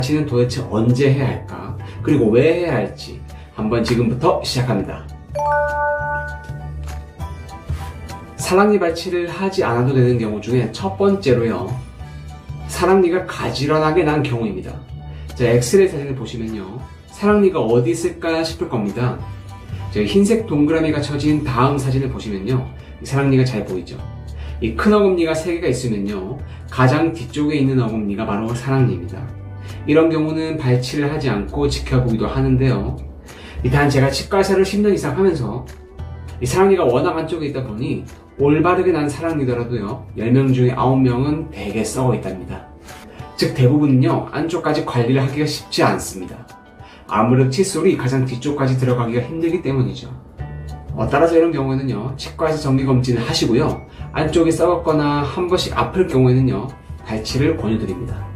발치는 도대체 언제 해야 할까? 그리고 왜 해야 할지 한번 지금부터 시작합니다. 사랑니 발치를 하지 않아도 되는 경우 중에 첫 번째로요, 사랑니가 가지런하게 난 경우입니다. 자, 엑스레이 사진을 보시면요, 사랑니가 어디 있을까 싶을 겁니다. 흰색 동그라미가 쳐진 다음 사진을 보시면요, 이 사랑니가 잘 보이죠? 이 큰 어금니가 3개가 있으면요, 가장 뒤쪽에 있는 어금니가 바로 사랑니입니다. 이런 경우는 발치를 하지 않고 지켜보기도 하는데요, 단 제가 치과 의사를 10년 이상 하면서 이 사랑니가 워낙 안쪽에 있다 보니 올바르게 난 사랑니더라도요, 10명 중에 9명은 대개 썩어 있답니다. 즉 대부분은요, 안쪽까지 관리를 하기가 쉽지 않습니다. 아무래도 칫솔이 가장 뒤쪽까지 들어가기가 힘들기 때문이죠. 따라서 이런 경우에는요, 치과에서 정기검진을 하시고요, 안쪽이 썩었거나 한 번씩 아플 경우에는요, 발치를 권유드립니다.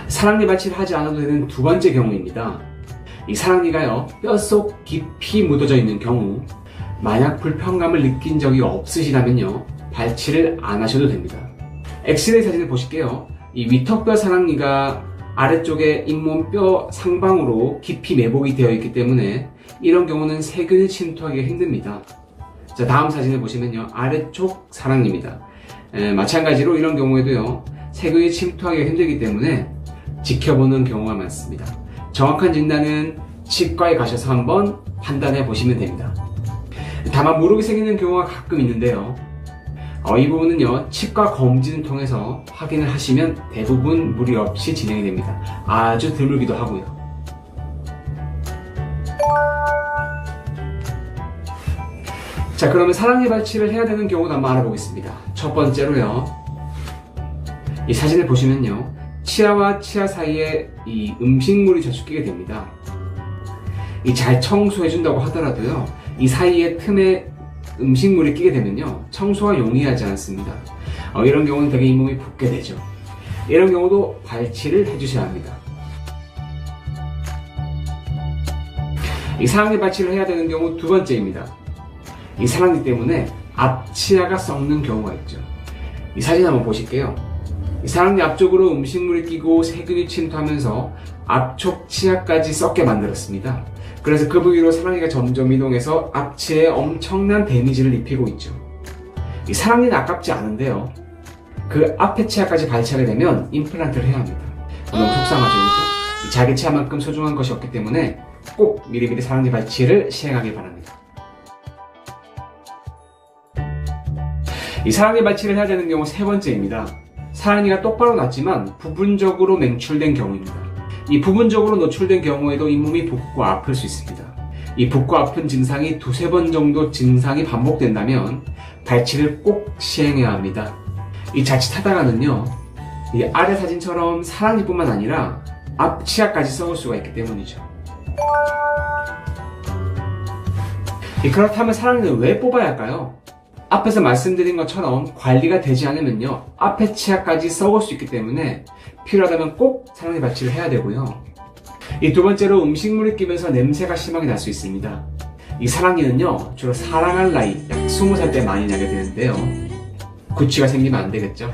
사랑니 발치를 하지 않아도 되는 두 번째 경우입니다. 이 사랑니가요, 뼛속 깊이 묻어져 있는 경우, 만약 불편감을 느낀 적이 없으시다면요, 발치를 안 하셔도 됩니다. 엑스레이 사진을 보실게요. 이 위턱뼈 사랑니가 아래쪽에 잇몸 뼈 상방으로 깊이 매복이 되어 있기 때문에 이런 경우는 세균이 침투하기가 힘듭니다. 자, 다음 사진을 보시면요, 아래쪽 사랑니입니다. 마찬가지로 이런 경우에도요, 세균이 침투하기가 힘들기 때문에 지켜보는 경우가 많습니다. 정확한 진단은 치과에 가셔서 한번 판단해 보시면 됩니다. 다만 무릎이 생기는 경우가 가끔 있는데요, 이 부분은요, 치과 검진을 통해서 확인을 하시면 대부분 무리 없이 진행이 됩니다. 아주 드물기도 하고요. 자, 그러면 사랑니 발치를 해야 되는 경우도 한번 알아보겠습니다. 첫 번째로요, 이 사진을 보시면요, 치아와 치아 사이에 이 음식물이 저축되게 됩니다. 이 잘 청소해준다고 하더라도요, 이 사이에 틈에 음식물이 끼게 되면요, 청소가 용이하지 않습니다. 이런 경우는 되게 잇몸이 붓게 되죠. 이런 경우도 발치를 해주셔야 합니다. 이 사랑니 발치를 해야 되는 경우 두 번째입니다. 이 사랑니 때문에 앞치아가 썩는 경우가 있죠. 이 사진 한번 보실게요. 이 사랑니 앞쪽으로 음식물이 끼고 세균이 침투하면서 앞쪽 치아까지 썩게 만들었습니다. 그래서 그 부위로 사랑니가 점점 이동해서 앞치아에 엄청난 데미지를 입히고 있죠. 이 사랑니는 아깝지 않은데요, 그 앞에 치아까지 발치하게 되면 임플란트를 해야 합니다. 너무 속상하죠, 그렇죠? 자기 치아만큼 소중한 것이 없기 때문에 꼭 미리미리 사랑니 발치를 시행하길 바랍니다. 이 사랑니 발치를 해야 되는 경우 세 번째입니다. 사랑니가 똑바로 났지만 부분적으로 맹출된 경우입니다. 이 부분적으로 노출된 경우에도 잇몸이 붓고 아플 수 있습니다. 이 붓고 아픈 증상이 두세 번 정도 증상이 반복된다면 발치를 꼭 시행해야 합니다. 이 자칫하다가는요, 이 아래 사진처럼 사랑니뿐만 아니라 앞치아까지 썩을 수가 있기 때문이죠. 그렇다면 사랑니는 왜 뽑아야 할까요? 앞에서 말씀드린 것처럼 관리가 되지 않으면요, 앞에 치아까지 썩을 수 있기 때문에 필요하다면 꼭 사랑니 발치를 해야 되고요. 이 두 번째로 음식물이 끼면서 냄새가 심하게 날 수 있습니다. 이 사랑니는요, 주로 사랑할 나이, 약 20살 때 많이 나게 되는데요, 구취가 생기면 안 되겠죠.